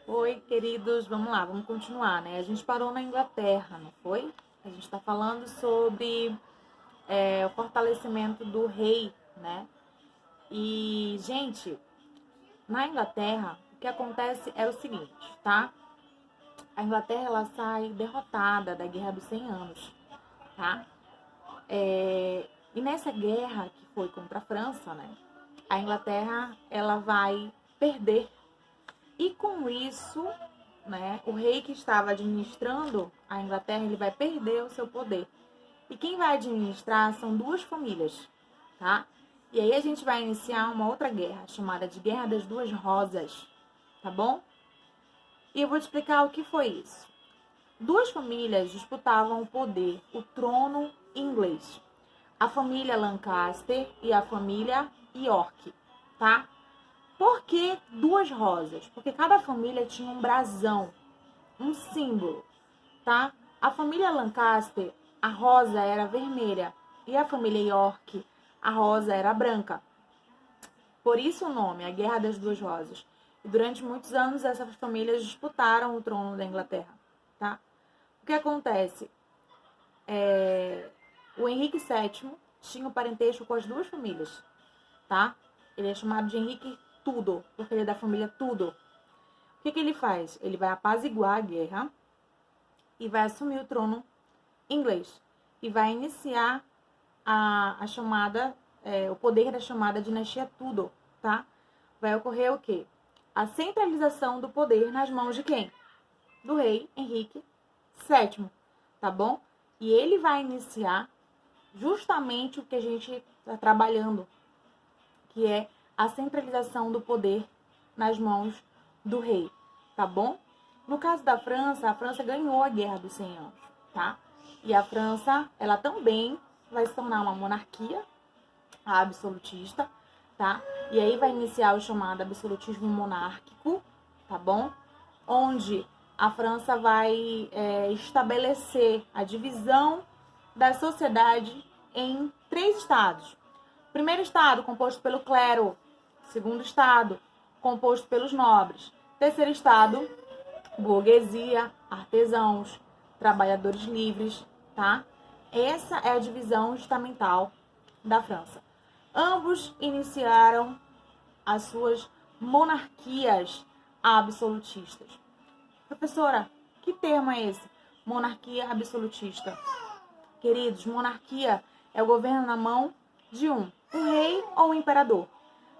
Oi, queridos, vamos lá, vamos continuar, né? A gente parou na Inglaterra, não foi? A gente está falando sobre o fortalecimento do rei, né? E, gente, na Inglaterra, o que acontece é o seguinte, tá? A Inglaterra, ela sai derrotada da Guerra dos 100 Anos, tá? E nessa guerra, que foi contra a França, né? A Inglaterra, ela vai perder. E com isso, né, o rei que estava administrando a Inglaterra, ele vai perder o seu poder. E quem vai administrar são duas famílias, tá? E aí a gente vai iniciar uma outra guerra, chamada de Guerra das Duas Rosas, tá bom? E eu vou te explicar o que foi isso. Duas famílias disputavam o poder, o trono inglês. A família Lancaster e a família York, tá? Por que duas rosas? Porque cada família tinha um brasão, um símbolo, tá? A família Lancaster, a rosa era vermelha. E a família York, a rosa era branca. Por isso o nome, a Guerra das Duas Rosas. E durante muitos anos essas famílias disputaram o trono da Inglaterra, tá? O que acontece? O Henrique VII tinha um parentesco com as duas famílias, tá? Ele é chamado de Henrique Tudor, porque ele é da família Tudor. O que ele faz? Ele vai apaziguar a guerra e vai assumir o trono inglês. E vai iniciar a chamada, o poder da chamada dinastia Tudor, tá? Vai ocorrer o quê? A centralização do poder nas mãos de quem? Do rei Henrique VII, tá bom? E ele vai iniciar justamente o que a gente está trabalhando, que é a centralização do poder nas mãos do rei, tá bom? No caso da França, a França ganhou a Guerra dos 100 Anos, tá? E a França, ela também vai se tornar uma monarquia absolutista, tá? E aí vai iniciar o chamado absolutismo monárquico, tá bom? Onde a França vai estabelecer a divisão da sociedade em três estados. Primeiro estado, composto pelo clero. Segundo estado, composto pelos nobres. Terceiro estado, burguesia, artesãos, trabalhadores livres, tá? Essa é a divisão estamental da França. Ambos iniciaram as suas monarquias absolutistas. Professora, que termo é esse? Monarquia absolutista. Queridos, monarquia é o governo na mão de um rei ou um imperador.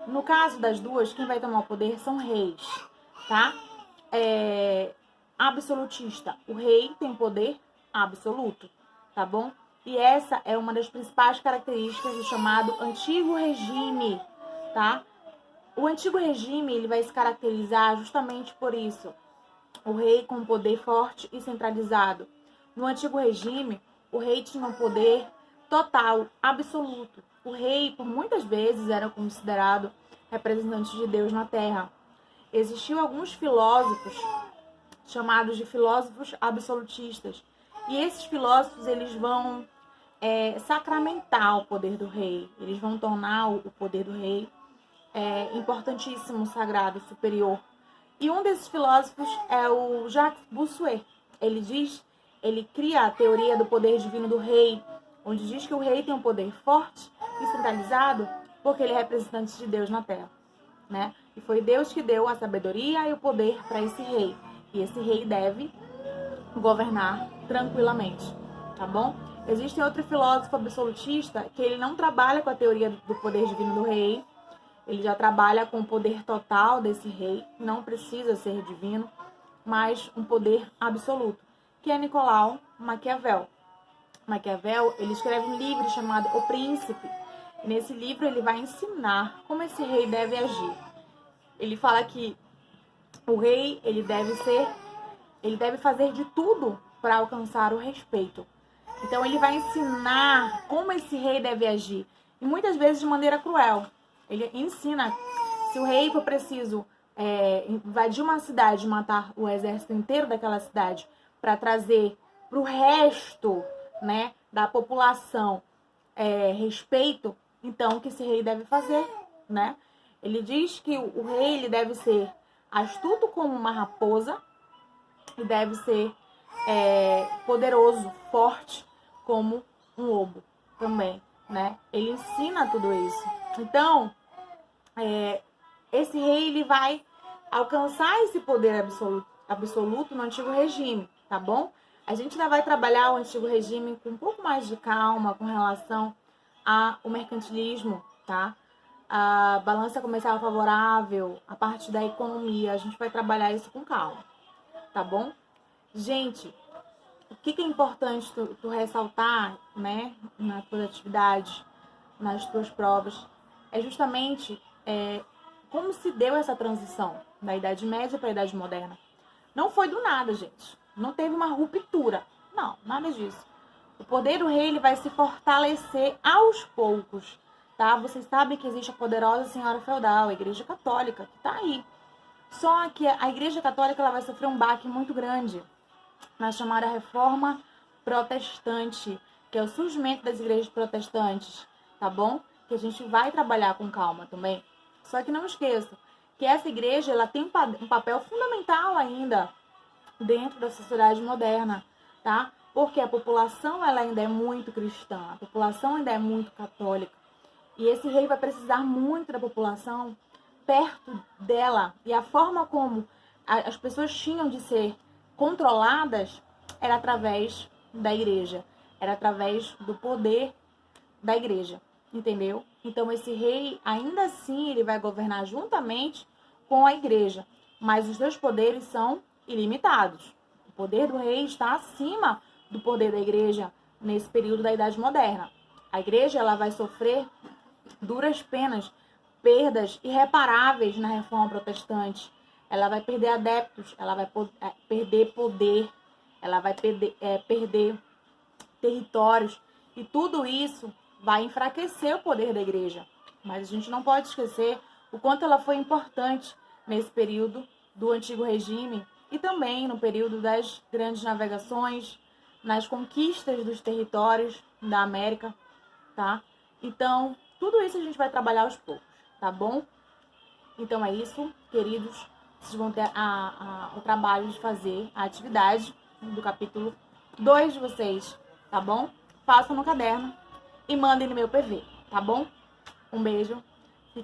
No caso das duas, quem vai tomar o poder são reis, tá? Absolutista, o rei tem poder absoluto, tá bom? E essa é uma das principais características do chamado antigo regime, tá? O antigo regime, ele vai se caracterizar justamente por isso. O rei com poder forte e centralizado. No antigo regime, o rei tinha um poder total, absoluto. O rei, por muitas vezes, era considerado representante de Deus na Terra. Existiam alguns filósofos chamados de filósofos absolutistas. E esses filósofos, eles vão sacramentar o poder do rei. Eles vão tornar o poder do rei importantíssimo, sagrado, superior. E um desses filósofos é o Jacques Bossuet. Ele cria a teoria do poder divino do rei, onde diz que o rei tem um poder forte e centralizado porque ele é representante de Deus na Terra, né? E foi Deus que deu a sabedoria e o poder para esse rei. E esse rei deve governar tranquilamente, tá bom? Existe outro filósofo absolutista que ele não trabalha com a teoria do poder divino do rei. Ele já trabalha com o poder total desse rei, não precisa ser divino, mas um poder absoluto, que é Nicolau Maquiavel. Maquiavel, ele escreve um livro chamado O Príncipe. E nesse livro ele vai ensinar como esse rei deve agir. Ele fala que o rei, ele deve fazer de tudo para alcançar o respeito. Então ele vai ensinar como esse rei deve agir, e muitas vezes de maneira cruel. Ele ensina, se o rei for preciso invadir uma cidade, matar o exército inteiro daquela cidade para trazer para o resto, né, da população respeito, então o que esse rei deve fazer, né? Ele diz que o rei ele deve ser astuto como uma raposa e deve ser poderoso, forte como um lobo também, né? Ele ensina tudo isso. Então, esse rei, ele vai alcançar esse poder absoluto no antigo regime, tá bom? A gente ainda vai trabalhar o antigo regime com um pouco mais de calma com relação ao mercantilismo, tá? A balança comercial favorável, a parte da economia, a gente vai trabalhar isso com calma, tá bom? Gente, o que é importante tu ressaltar, né, nas tuas atividades, nas tuas provas, é justamente como se deu essa transição da Idade Média para a Idade Moderna. Não foi do nada, gente. Não teve uma ruptura. Não, nada disso. O poder do rei, ele vai se fortalecer aos poucos, tá? Vocês sabem que existe a poderosa senhora feudal, a Igreja Católica, que tá aí. Só que a Igreja Católica, ela vai sofrer um baque muito grande na chamada Reforma Protestante, que é o surgimento das igrejas protestantes, tá bom? Que a gente vai trabalhar com calma também. Só que não esqueça que essa igreja, ela tem um papel fundamental ainda dentro da sociedade moderna, tá? Porque a população, ela ainda é muito cristã, a população ainda é muito católica. E esse rei vai precisar muito da população perto dela. E a forma como as pessoas tinham de ser controladas era através da igreja, era através do poder da igreja, entendeu? Então esse rei, ainda assim, ele vai governar juntamente com a igreja, mas os seus poderes são ilimitados. O poder do rei está acima do poder da igreja nesse período da Idade Moderna. A igreja, ela vai sofrer duras penas, perdas irreparáveis na Reforma Protestante. Ela vai perder adeptos, ela vai perder poder, ela vai perder territórios. E tudo isso vai enfraquecer o poder da igreja. Mas a gente não pode esquecer o quanto ela foi importante nesse período do Antigo Regime e também no período das grandes navegações, nas conquistas dos territórios da América, tá? Então, tudo isso a gente vai trabalhar aos poucos, tá bom? Então é isso, queridos. Vocês vão ter o trabalho de fazer a atividade do capítulo 2 de vocês, tá bom? Façam no caderno e mandem no meu PV, tá bom? Um beijo.